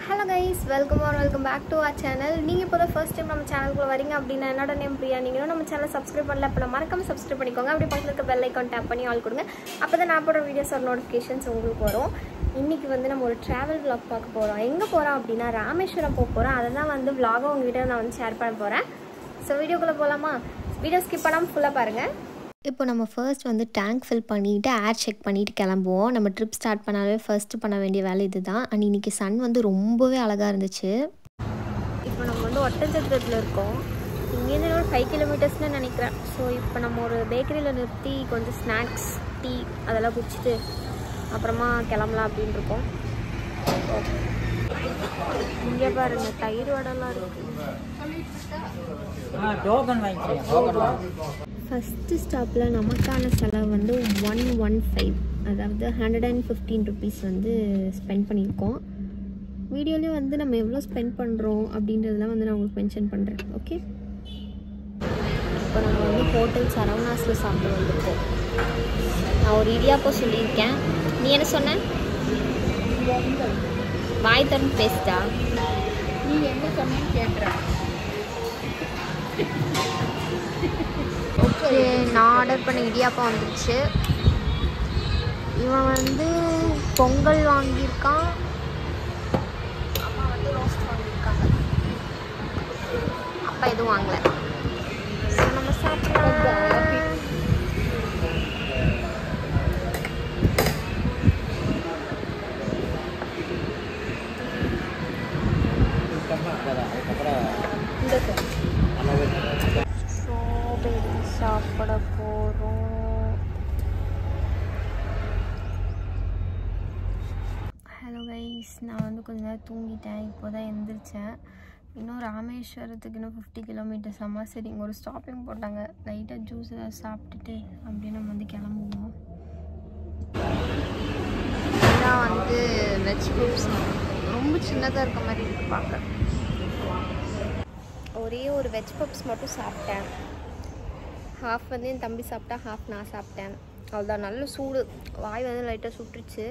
Hello guys, welcome back to our channel. நீங்க இப்போ தான் first time நம்ம சேனலுக்குள்ள வரீங்க அப்படினா என்னோட நேம் பிரியா. நீங்க நம்ம சேனலை subscribe பண்ணல அப்பனா மறக்காம subscribe பண்ணிக்கோங்க. அப்படியே பக்கத்துல இருக்க bell icon tap பண்ணி ஆல் கொடுங்க. அப்பதான் நான் போடுற வீடியோஸ் or notifications உங்களுக்கு வரும். இன்னைக்கு வந்து நம்ம ஒரு travel vlog பார்க்க போறோம். எங்க போறோம் அப்படினா ராமேஸ்வரம் போறோம். அததான் வந்து vlog உங்ககிட்ட நான் வந்து ஷேர் பண்ண போறேன். சோ வீடியோக்குள்ள போலாமா? வீடியோ ஸ்கிப் பண்ணாம ஃபுல்லா பாருங்க. இப்போ நம்ம ஃபர்ஸ்ட் வந்து டேங்க் ஃபில் பண்ணிவிட்டு ஏர் செக் பண்ணிவிட்டு கிளம்புவோம். நம்ம ட்ரிப் ஸ்டார்ட் பண்ணாலே ஃபர்ஸ்ட்டு பண்ண வேண்டிய வேலை இது தான். அண்ட் இன்றைக்கி சன் வந்து ரொம்பவே அழகாக இருந்துச்சு. இப்போ நம்ம வந்து ஒட்டஞ்சத்திரத்தில் இருக்கோம். இங்கேருந்து ஒரு 5 கிலோமீட்டர்ஸ்னு நினைக்கிறேன். ஸோ இப்போ நம்ம ஒரு பேக்கரியில் நிறுத்தி கொஞ்சம் ஸ்நாக்ஸ் டீ அதெல்லாம் குடிச்சிட்டு அப்புறமா கிளம்பலாம் அப்படின்னு இருக்கோம். இங்கே பாருங்க தயிர் வடைலாம் இருக்குது. ஃபஸ்ட்டு ஸ்டாப்பில் நமக்கான செலவு வந்து 115, அதாவது 115 ருபீஸ் வந்து ஸ்பெண்ட் பண்ணியிருக்கோம். வீடியோலேயே வந்து நம்ம எவ்வளோ ஸ்பெண்ட் பண்ணுறோம் அப்படின்றதெல்லாம் வந்து நான் உங்களுக்கு மென்ஷன் பண்ணுறேன். ஓகே, இப்போ நம்ம வந்து ஹோட்டல் சரவணாஸில் சாப்பிட வந்திருக்கோம். நான் ஒரு இடியாப்பம் சொல்லியிருக்கேன். நீ என்ன சொன்ன? வாய் தரன்னு பேசுதா? நீ என்ன சொன்னேன்னு கேட்குறேன். ஓகே, நான் ஆர்டர் பண்ண இடியாப்பம் வந்துடுச்சு. இவன் வந்து பொங்கல் வாங்கியிருக்கான். அம்மா வந்து ரோஸ்ட் வாங்கியிருக்காங்க. அப்பா எதுவும் வாங்கலை. ஸோ நம்ம சாப்பிடலாம். ஸ்ட்ராபெரி சாப்பிட போகிறோம். ஹலோ கைஸ், நான் வந்து கொஞ்ச நேரம் தூங்கிட்டேன். இப்போ தான் எழுந்திரிச்சேன். இன்னும் ராமேஸ்வரத்துக்கு இன்னும் 50 கிலோமீட்டர்ஸ் அம்மா சரி இங்கே ஒரு ஸ்டாப்பிங் போட்டாங்க. லைட்டாக ஜூஸ் ஏதாவது சாப்பிட்டுட்டு அப்படியே நம்ம வந்து கிளம்புவோம். இதான் வந்து வெஜ் பப்ஸ். ரொம்ப சின்னதாக இருக்க மாதிரி இருக்குது பார்க்க. ஒரே ஒரு வெஜ் பப்ஸ் மட்டும் சாப்பிட்டேன். ஹாஃப் வந்து என் தம்பி சாப்பிட்டா, ஹாஃப் நான் சாப்பிட்டேன். அவ்வளோதான். நல்ல சூடு, வாய் வந்து லைட்டாக சுட்டுருச்சு.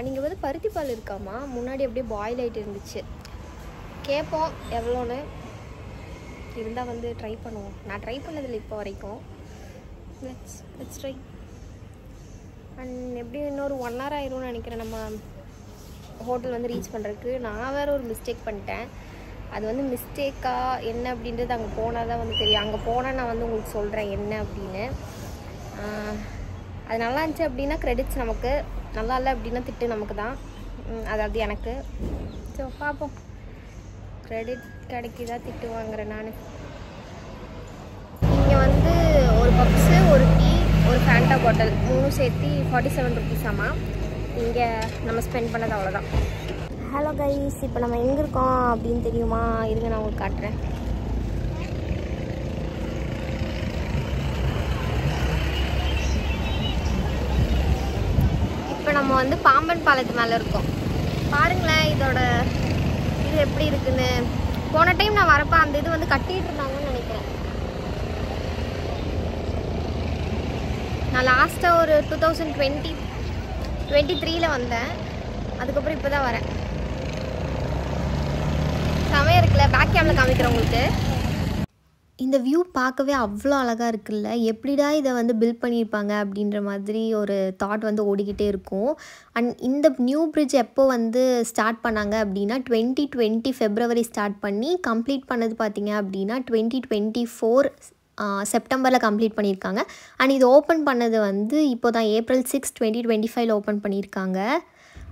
நீங்கள் வந்து பருத்தி பால் இருக்காமா, முன்னாடி அப்படியே பாயில் ஆகிட்டு இருந்துச்சு. கேட்போம் எவ்வளோன்னு, இருந்தால் வந்து ட்ரை பண்ணுவோம். நான் ட்ரை பண்ணதில்லை இப்போ வரைக்கும். Let's try. அண்ட் எப்படியும் இன்னொரு 1 hour ஆயிரும்னு நினைக்கிறேன் நம்ம ஹோட்டல் வந்து ரீச் பண்ணுறதுக்கு. நான் வேறு ஒரு மிஸ்டேக் பண்ணிட்டேன். அது வந்து மிஸ்டேக்கா என்ன அப்படின்றது அங்கே போனால் தான் வந்து தெரியும். அங்கே போனால் நான் வந்து உங்களுக்கு சொல்கிறேன் என்ன அப்படின்னு. அது நல்லா இருந்துச்சு அப்படின்னா கிரெடிட்ஸ் நமக்கு, நல்லா இல்லை அப்படின்னா திட்டு நமக்கு தான், அதாவது எனக்கு. ஸோ பார்ப்போம், கிரெடிட் கிடைக்குதா திட்டு வாங்குறேன் நான். இங்கே வந்து ஒரு பப்ஸு, ஒரு டீ, ஒரு ஃபேண்டா பாட்டில் 3 சேர்த்து 47 ருபீஸ் ஆமாம். இங்கே நம்ம ஸ்பெண்ட் பண்ணது அவ்வளோதான். ஹலோ கைஸ், இப்போ நம்ம எங்கே இருக்கோம் அப்படின்னு தெரியுமா? இருங்க நான் உங்களுக்கு காட்டுறேன். இப்போ நம்ம வந்து பாம்பன் பாலத்து மேலே இருக்கோம். பாருங்களேன் இதோட இது எப்படி இருக்குன்னு. போன டைம் நான் வரப்போ அந்த இது வந்து கட்டிகிட்டு இருந்தாங்கன்னு நினைக்கிறேன். நான் லாஸ்ட்டாக ஒரு 2023 வந்தேன். அதுக்கப்புறம் இப்போ தான் வரேன். செமையாக இருக்குல்ல? பேக் கேமில் காமிக்கிறேன் உங்களுக்கு. இந்த வியூ பார்க்கவே அவ்வளோ அழகாக இருக்குல்ல. எப்படிடா இதை வந்து பில்ட் பண்ணியிருப்பாங்க அப்படின்ற மாதிரி ஒரு தாட் வந்து ஓடிக்கிட்டே இருக்கும். அண்ட் இந்த நியூ பிரிட்ஜ் எப்போ வந்து ஸ்டார்ட் பண்ணாங்க அப்படின்னா 2020 February ஸ்டார்ட் பண்ணி கம்ப்ளீட் பண்ணது பார்த்திங்க அப்படின்னா 2024 செப்டம்பரில் கம்ப்ளீட் பண்ணியிருக்காங்க. அண்ட் இது ஓப்பன் பண்ணது வந்து இப்போ தான் April 6, 2025 ஓப்பன் பண்ணியிருக்காங்க.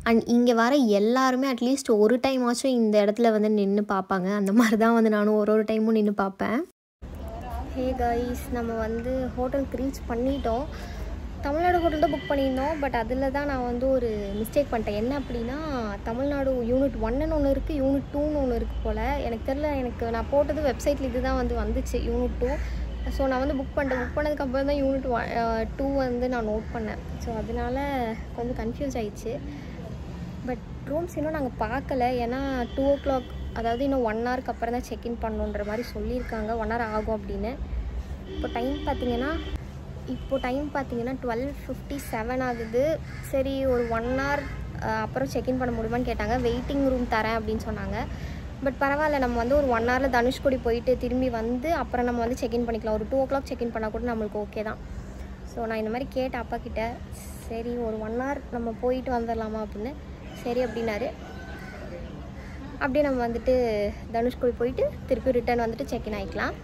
அண்ட் இங்கே வர எல்லாருமே அட்லீஸ்ட் ஒரு டைம் ஆச்சும் இந்த இடத்துல வந்து நின்று பார்ப்பாங்க. அந்த மாதிரி தான் வந்து நானும் ஒரு டைமும் நின்று பார்ப்பேன். ஹே கைஸ், நம்ம வந்து ஹோட்டலுக்கு ரீச் பண்ணிட்டோம். தமிழ்நாடு ஹோட்டல் தான் புக் பண்ணியிருந்தோம். பட் அதில் தான் நான் வந்து ஒரு மிஸ்டேக் பண்ணிட்டேன். என்ன அப்படின்னா, தமிழ்நாடு யூனிட் 1ன்னு ஒன்று இருக்குது, யூனிட் 2ன்னு ஒன்று இருக்குது போல். எனக்கு தெரில, எனக்கு நான் போட்டது வெப்சைட்டில் இது தான் வந்து வந்துச்சு யூனிட் 2. ஸோ நான் வந்து புக் பண்ணதுக்கப்புறம் தான் யூனிட் 2 வந்து நான் நோட் பண்ணேன். ஸோ அதனால் கொஞ்சம் கன்ஃபியூஸ் ஆகிடுச்சு. பட் ரூம்ஸ் இன்னும் நாங்கள் பார்க்கல. ஏன்னா 2 o'clock, அதாவது இன்னும் 1 hourக்கு அப்புறம் தான் செக்இன் பண்ணுன்ற மாதிரி சொல்லியிருக்காங்க. 1 hour ஆகும் அப்படின்னு. இப்போ டைம் பார்த்திங்கன்னா இப்போ டைம் பார்த்தீங்கன்னா 12:57 ஆகுது. சரி ஒரு 1 hour அப்புறம் செக்இன் பண்ண முடியுமான்னு கேட்டாங்க. வெயிட்டிங் ரூம் தரேன் அப்படின்னு சொன்னாங்க. பட் பரவாயில்ல, நம்ம வந்து ஒரு 1 ஹவரில் தனுஷ்கோடி போயிட்டு திரும்பி வந்து அப்புறம் நம்ம வந்து செக்இன் பண்ணிக்கலாம். ஒரு 2 o'clock செக்இன் பண்ணால் கூட நம்மளுக்கு ஓகே தான். ஸோ நான் இந்த மாதிரி கேட்டேன் அப்பா கிட்ட, சரி ஒரு 1 hour நம்ம போயிட்டு வந்துடலாமா அப்படின்னு. சரி அப்படின்னாரு. அப்படியே நம்ம வந்துட்டு தனுஷ்கோடி போயிட்டு திருப்பி ரிட்டர்ன் வந்துட்டு செக்இன் ஆகிக்கலாம்.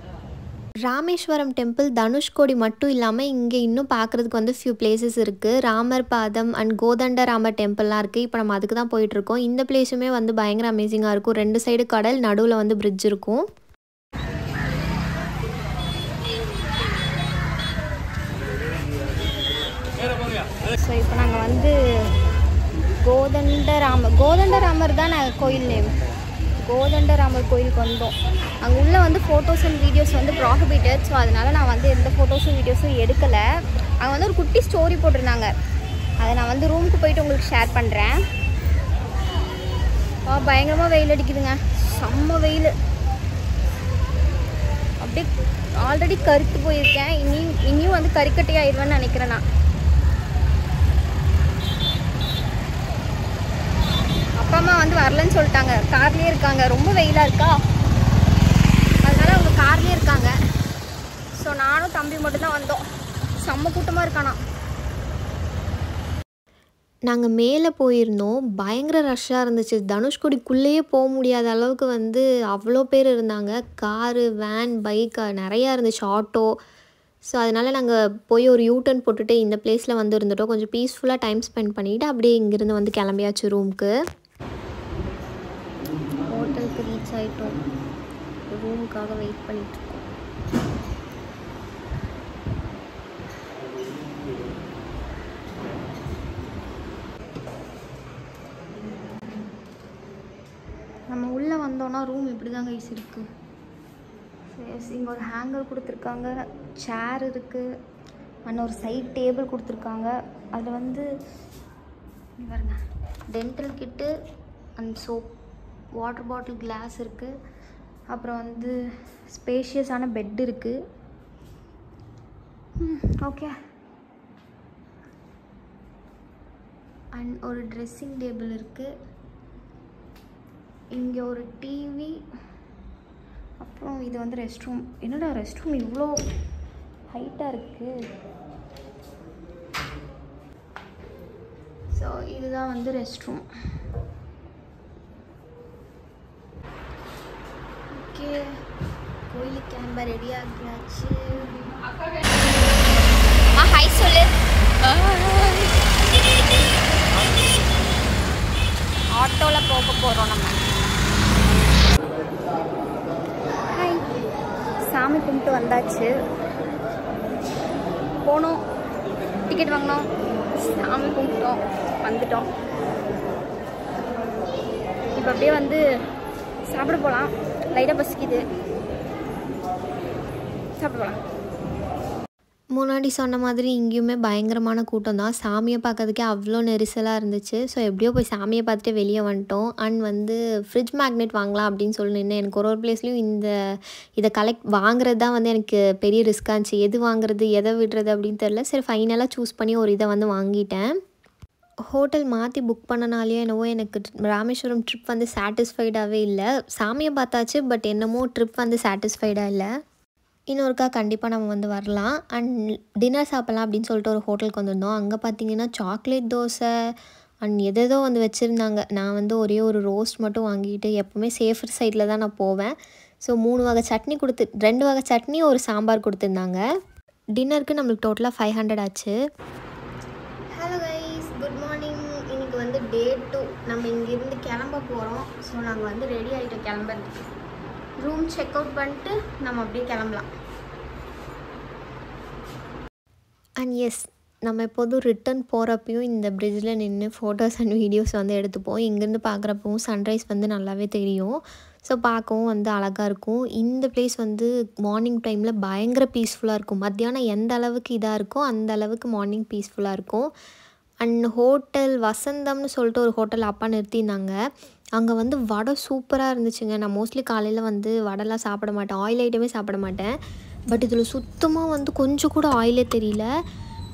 ராமேஸ்வரம் டெம்பிள் தனுஷ்கோடி மட்டும் இல்லாமல் இங்கே இன்னும் பார்க்குறதுக்கு வந்து ஃபியூ பிளேசஸ் இருக்குது. ராமர் பாதம் அண்ட் கோதண்ட ராமர் டெம்பிள்லாம் இருக்குது. இப்போ நம்ம அதுக்கு தான் போயிட்டுருக்கோம். இந்த பிளேஸுமே வந்து பயங்கர அமேசிங்காக இருக்கும். 2 சைடு கடல், நடுவில் வந்து பிரிட்ஜ் இருக்கும். ஸோ இப்போ நாங்கள் வந்து கோதண்ட ராமர் தான் கோயில் நேம். கோதண்ட ராமர் கோயிலுக்கு வந்தோம். அங்கே உள்ள வந்து ஃபோட்டோஸ் அண்ட் வீடியோஸ் வந்து ப்ராஹிபிட்டட். ஸோ அதனால் நான் வந்து எந்த ஃபோட்டோஸும் வீடியோஸும் எடுக்கலை. அங்கே வந்து ஒரு குட்டி ஸ்டோரி போட்டிருந்தாங்க. அதை நான் வந்து ரூமுக்கு போயிட்டு உங்களுக்கு ஷேர் பண்ணுறேன். பயங்கரமாக வெயில் அடிக்குதுங்க, செம்ம வெயில். அப்படியே ஆல்ரெடி கருத்து போயிருக்கேன், இனியும் வந்து கறிக்கட்டி ஆயிடுவேன்னு நினைக்கிறேன் நான். அப்பா அம்மா வந்து வரலன்னு சொல்லிட்டாங்க, கார்லேயே இருக்காங்க. ரொம்ப வெயிலாக இருக்கா, அதனால அவங்க கார்லேயே இருக்காங்க. ஸோ நானும் தம்பி மட்டும்தான் வந்தோம். செம்ம கூட்டமாக இருக்கானா. நாங்கள் மேலே போயிருந்தோம். பயங்கர ரஷ்ஷாக இருந்துச்சு. தனுஷ்கோடிக்குள்ளேயே போக முடியாத அளவுக்கு வந்து அவ்வளோ பேர் இருந்தாங்க. காரு, வேன், பைக் நிறையா இருந்துச்சு, ஆட்டோ. ஸோ அதனால் நாங்கள் போய் ஒரு யூடர்ன் போட்டுட்டு இந்த பிளேஸில் வந்து இருந்துட்டோம். கொஞ்சம் பீஸ்ஃபுல்லாக டைம் ஸ்பெண்ட் பண்ணிவிட்டு அப்படியே இங்கேருந்து வந்து கிளம்பியாச்சு ரூமுக்கு. ஹோட்டலுக்கு ரீச் ஆகிட்டோம். ரூமுக்காக வெயிட் பண்ணிகிட்ருக்கோம். நம்ம உள்ளே வந்தோன்னா ரூம் இப்படி தான் கைஸ் இருக்குது. இங்கே ஒரு ஹேங்கர் கொடுத்துருக்காங்க, சேர் இருக்குது, அண்ட் ஒரு சைட் டேபிள் கொடுத்துருக்காங்க. அதில் வந்து பாருங்க, dental kit and soap, water bottle, glass இருக்குது. அப்புறம் வந்து ஸ்பேஷியஸான பெட் இருக்குது. ஓகே. அண்ட் ஒரு ட்ரெஸ்ஸிங் டேபிள் இருக்குது. இங்கே ஒரு டிவி. அப்புறம் இது வந்து ரெஸ்ட் ரூம். என்னடா ரெஸ்ட் ரூம் இவ்வளோ ஹைட்டாக இருக்குது. ஸோ இதுதான் வந்து ரெஸ்ட் ரூம். ஓகே, கோயிலுக்கு கிளம்ப ரெடி ஆகியாச்சு. ஹாய் சொல்லு. ஆட்டோவில் போக போகிறோம் நம்ம. ஹாய், சாமி கும்பிட்டு வந்தாச்சு. போனோம், டிக்கெட் வாங்கினோம், சாமி கும்பிட்டோம், வந்துட்டோம். இப்போ அப்படியே வந்து சாப்பிட போகலாம். லைட்டாக பசிக்குது, சாப்பிட போகலாம். முன்னாடி சொன்ன மாதிரி இங்கேயுமே பயங்கரமான கூட்டம் தான். சாமியை பார்க்கறதுக்கே அவ்வளோ நெரிசலாக இருந்துச்சு. ஸோ எப்படியோ போய் சாமியை பார்த்துட்டு வெளியே வந்துட்டோம். அண்ட் வந்து ஃப்ரிட்ஜ் மேக்னெட் வாங்கலாம் அப்படின்னு சொல்லி நின்று எனக்கு ஒரு பிளேஸ்லையும் இதை வாங்குறது தான் வந்து எனக்கு பெரிய ரிஸ்க்காக இருந்துச்சு. எது வாங்குறது எதை விடுறது அப்படின்னு தெரில. சரி, ஃபைனலாக சூஸ் பண்ணி ஒரு இதை வந்து வாங்கிட்டேன். ஹோட்டல் மாற்றி புக் பண்ணனாலேயோ என்னவோ எனக்கு ராமேஸ்வரம் ட்ரிப் வந்து சாட்டிஸ்ஃபைடாகவே இல்லை. சாமியை பார்த்தாச்சு, பட் என்னமோ ட்ரிப் வந்து சாட்டிஸ்ஃபைடாக இல்லை. இன்னொருக்கா கண்டிப்பாக நம்ம வந்து வரலாம். அண்ட் டின்னர் சாப்பிட்லாம் அப்படின்னு சொல்லிட்டு ஒரு ஹோட்டலுக்கு வந்திருந்தோம். அங்கே பார்த்தீங்கன்னா சாக்லேட் தோசை அண்ட் எதேதோ வந்து வச்சுருந்தாங்க. நான் வந்து ஒரே ஒரு ரோஸ்ட் மட்டும் வாங்கிட்டு, எப்போவுமே சேஃபர் சைடில் தான் நான் போவேன். ஸோ 3 வகை சட்னி 2 வகை சட்னி, ஒரு சாம்பார் கொடுத்துருந்தாங்க. டின்னருக்கு நம்மளுக்கு டோட்டலாக 500 ஆச்சு. Hello guys, good morning. இன்றைக்கி வந்து டே 2. நம்ம இங்கேருந்து கிளம்ப போகிறோம். ஸோ நாங்கள் வந்து ரெடி ஆகிட்டோம் கிளம்புறதுக்கு. ரூம் செக் அவுட் பண்ணிட்டு நம்ம அப்படியே கிளம்பலாம். அண்ட் எஸ், நம்ம எப்போதும் ரிட்டன் போகிறப்பையும் இந்த பிரிட்ஜில் நின்று ஃபோட்டோஸ் அண்ட் வீடியோஸ் வந்து எடுத்துப்போம். இங்கேருந்து பார்க்குறப்பவும் சன்ரைஸ் வந்து நல்லாவே தெரியும். ஸோ பார்க்கவும் வந்து அழகாக இருக்கும். இந்த பிளேஸ் வந்து மார்னிங் டைமில் பயங்கர பீஸ்ஃபுல்லாக இருக்கும். மத்தியானம் எந்த அளவுக்கு இதாக இருக்கோ அந்த அளவுக்கு மார்னிங் பீஸ்ஃபுல்லாக இருக்கும். அண்ட் ஹோட்டல் வசந்தம்னு சொல்லிட்டு ஒரு ஹோட்டல் அப்பா நிறுத்தியிருந்தாங்க. அங்கே வந்து வடை சூப்பராக இருந்துச்சுங்க. நான் மோஸ்ட்லி காலையில் வந்து வடைலாம் சாப்பிட மாட்டேன், ஆயில் ஐட்டமே சாப்பிட மாட்டேன். பட் இதில் சுத்தமாக வந்து கொஞ்சம் கூட ஆயிலே தெரியல.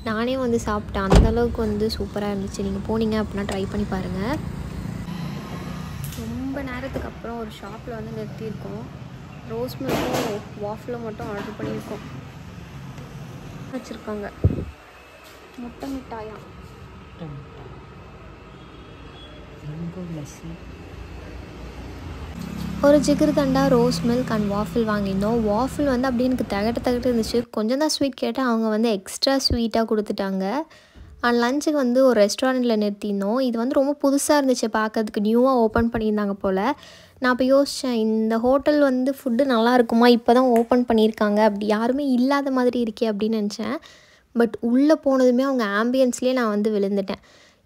நானே வந்து சாப்பிட்டேன். அந்தளவுக்கு வந்து சூப்பராக இருந்துச்சு. நீங்கள் போனீங்க அப்படின்னா ட்ரை பண்ணி பாருங்கள். ரொம்ப நேரத்துக்கு அப்புறம் ஒரு ஷாப்பில் வந்து நிறுத்தியிருக்கோம். ரோஸ் மில்க்கும் வாஃபிலும் மட்டும் ஆர்டர் பண்ணியிருக்கோம். வச்சுருக்காங்க முட்டை மிட்டாயா. ஒரு jigarthanda, rose milk and waffle வாங்கியிருந்தோம். வாஃபில் வந்து அப்படியே எனக்கு திகட்ட இருந்துச்சு. கொஞ்சம் தான் ஸ்வீட் கேட்டேன், அவங்க வந்து எக்ஸ்ட்ரா ஸ்வீட்டாக கொடுத்துட்டாங்க. அண்ட் லஞ்சுக்கு வந்து ஒரு ரெஸ்டாரண்ட்டில் நிறுத்தியிருந்தோம். இது வந்து ரொம்ப புதுசாக இருந்துச்சு பார்க்கறதுக்கு, நியூவாக ஓப்பன் பண்ணியிருந்தாங்க போல். நான் அப்போ யோசித்தேன், இந்த ஹோட்டல் வந்து ஃபுட்டு நல்லா இருக்குமா, இப்போ தான் ஓப்பன் பண்ணியிருக்காங்க, அப்படி யாருமே இல்லாத மாதிரி இருக்கே அப்படின்னு நினச்சேன். பட் உள்ளே போனதுமே அவங்க ஆம்பியன்ஸ்லேயே நான் வந்து விழுந்துட்டேன்.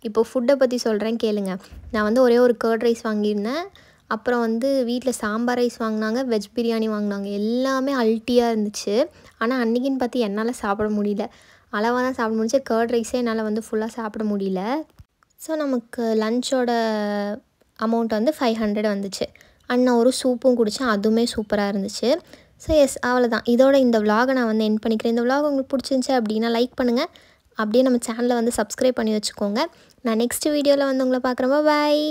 இப்போ ஃபுட்டை பற்றி சொல்கிறேன் கேளுங்க. நான் வந்து ஒரே ஒரு கர்ட் ரைஸ் வாங்கியிருந்தேன். அப்புறம் வந்து வீட்டில் சாம்பார் ரைஸ் வாங்கினாங்க, வெஜ் பிரியாணி வாங்கினாங்க. எல்லாமே அல்ட்டியாக இருந்துச்சு. ஆனால் அன்றைக்கின்னு பார்த்து என்னால் சாப்பிட முடியல. அளவாக தான் சாப்பிட முடிஞ்சு. கர்ட் ரைஸே என்னால் வந்து ஃபுல்லாக சாப்பிட முடியல. ஸோ நமக்கு லஞ்சோட அமௌண்ட் வந்து 500 வந்துச்சு. அண்ட் நான் ஒரு சூப்பும் குடித்தேன், அதுவுமே சூப்பராக இருந்துச்சு. ஸோ எஸ், அவ்வளோதான். இதோட இந்த விலாகை நான் வந்து எண்ட் பண்ணிக்கிறேன். இந்த விலாக் உங்களுக்கு பிடிச்சிருந்துச்சி அப்படின்னா லைக் பண்ணுங்கள். அப்படியே நம்ம சேனலை வந்து சப்ஸ்கிரைப் பண்ணி வச்சுக்கோங்க. நான் நெக்ஸ்ட் வீடியோவில் வந்து உங்களை பார்க்குறேன். பாய்.